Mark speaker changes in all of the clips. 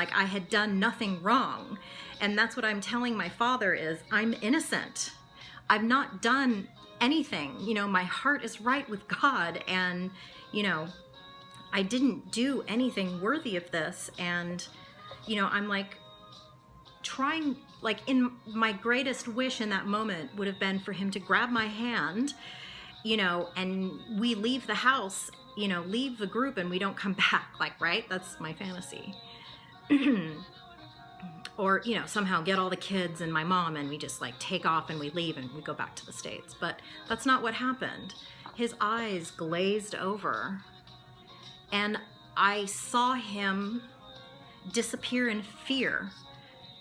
Speaker 1: like I had done nothing wrong. And that's what I'm telling my father is, I'm innocent. I've not done anything. You know, my heart is right with God, and, you know, I didn't do anything worthy of this. And, you know, I'm like trying, like, in my greatest wish in that moment would have been for him to grab my hand, you know, and we leave the house, you know, leave the group and we don't come back, like, right? That's my fantasy. Or, you know, somehow get all the kids and my mom and we just like take off and we leave and we go back to the States. But that's not what happened. His eyes glazed over and I saw him disappear in fear.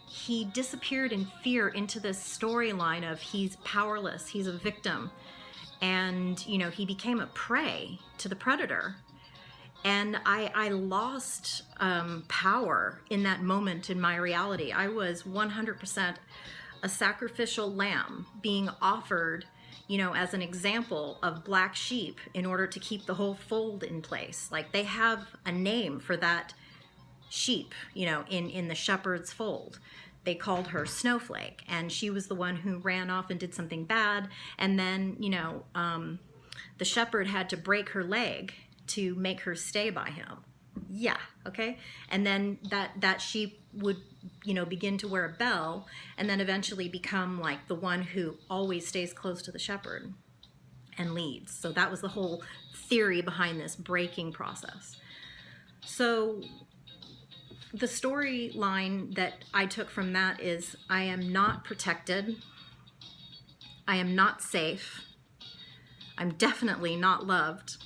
Speaker 1: He disappeared in fear into this storyline of he's powerless, he's a victim. And, you know, he became a prey to the predator. And I lost power in that moment in my reality. I was 100% a sacrificial lamb being offered, you know, as an example of black sheep in order to keep the whole fold in place. Like, they have a name for that sheep, you know, in the shepherd's fold. They called her Snowflake, and she was the one who ran off and did something bad. And then, you know, the shepherd had to break her leg to make her stay by him. Yeah, okay? And then that sheep would, you know, begin to wear a bell and then eventually become like the one who always stays close to the shepherd and leads. So that was the whole theory behind this breaking process. So the storyline that I took from that is I am not protected. I am not safe. I'm definitely not loved.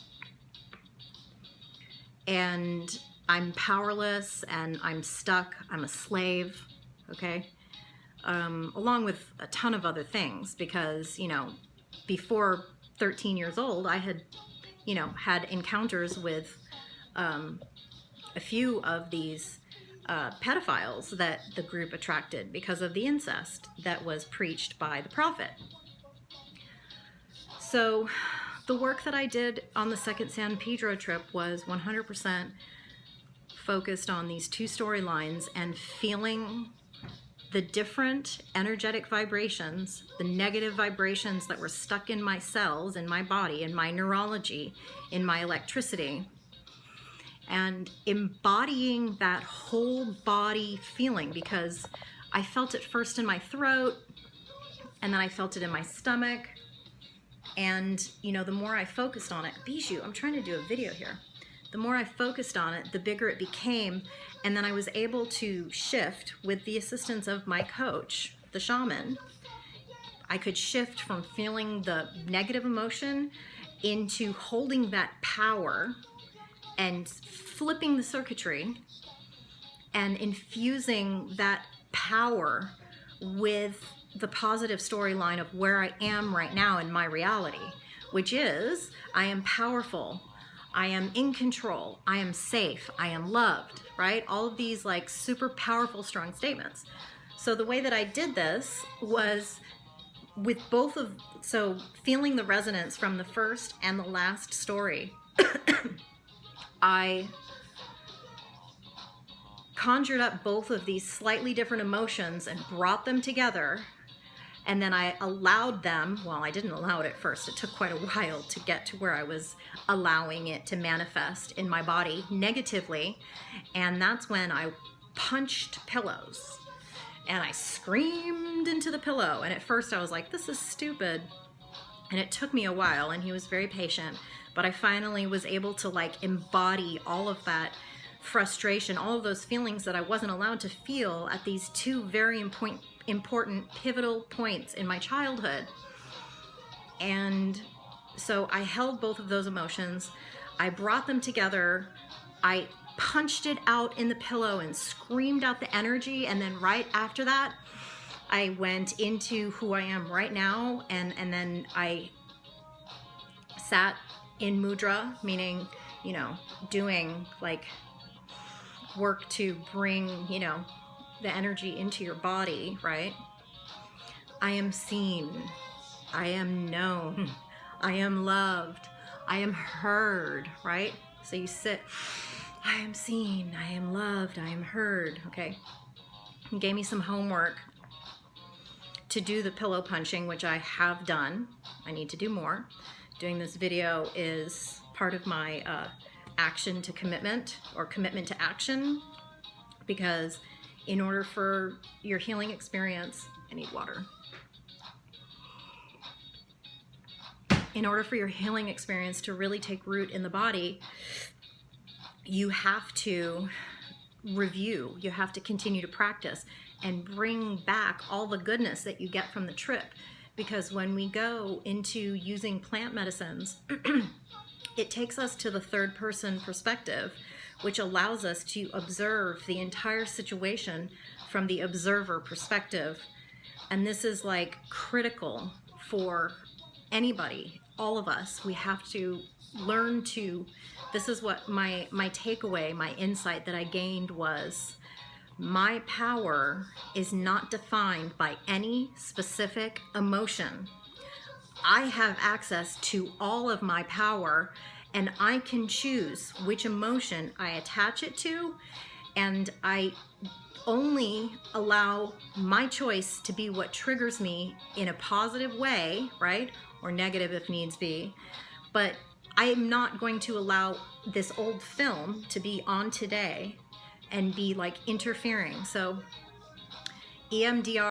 Speaker 1: And I'm powerless and I'm stuck. I'm a slave, okay? Along with a ton of other things, because, you know, before 13 years old, I had, you know, had encounters with a few of these pedophiles that the group attracted because of the incest that was preached by the prophet. So the work that I did on the second San Pedro trip was 100% focused on these two storylines and feeling the different energetic vibrations, the negative vibrations that were stuck in my cells, in my body, in my neurology, in my electricity, and embodying that whole body feeling, because I felt it first in my throat and then I felt it in my stomach. And, you know, the more I focused on it, Bijou, I'm trying to do a video here. The more I focused on it, the bigger it became. And then I was able to shift with the assistance of my coach, the shaman. I could shift from feeling the negative emotion into holding that power and flipping the circuitry and infusing that power with the positive storyline of where I am right now in my reality, which is I am powerful, I am in control, I am safe, I am loved, right? All of these like super powerful, strong statements. So the way that I did this was with both of, so feeling the resonance from the first and the last story, I conjured up both of these slightly different emotions and brought them together. And then I allowed them, well, I didn't allow it at first. It took quite a while to get to where I was allowing it to manifest in my body negatively. And that's when I punched pillows and I screamed into the pillow. And at first I was like, this is stupid. And it took me a while, and he was very patient. But I finally was able to like embody all of that frustration, all of those feelings that I wasn't allowed to feel at these two very important pivotal points in my childhood. And so I held both of those emotions, I brought them together, I punched it out in the pillow and screamed out the energy, and then right after that I went into who I am right now, and then I sat in mudra, meaning, you know, doing like work to bring, you know, the energy into your body, right? I am seen, I am known, I am loved, I am heard, right? So you sit I am seen, I am loved, I am heard, okay? He gave me some homework to do the pillow punching, which I have done. I need to do more. Doing this video is part of my action to commitment, or commitment to action, because in order for your healing experience, I need water. In order for your healing experience to really take root in the body, you have to review, you have to continue to practice and bring back all the goodness that you get from the trip. Because when we go into using plant medicines, it takes us to the third person perspective, which allows us to observe the entire situation from the observer perspective. And this is like critical for anybody, all of us. We have to learn to, this is what my takeaway, my insight that I gained was, my power is not defined by any specific emotion. I have access to all of my power, and I can choose which emotion I attach it to, and I only allow my choice to be what triggers me in a positive way, right? Or negative if needs be. But I am not going to allow this old film to be on today and be like interfering. So EMDR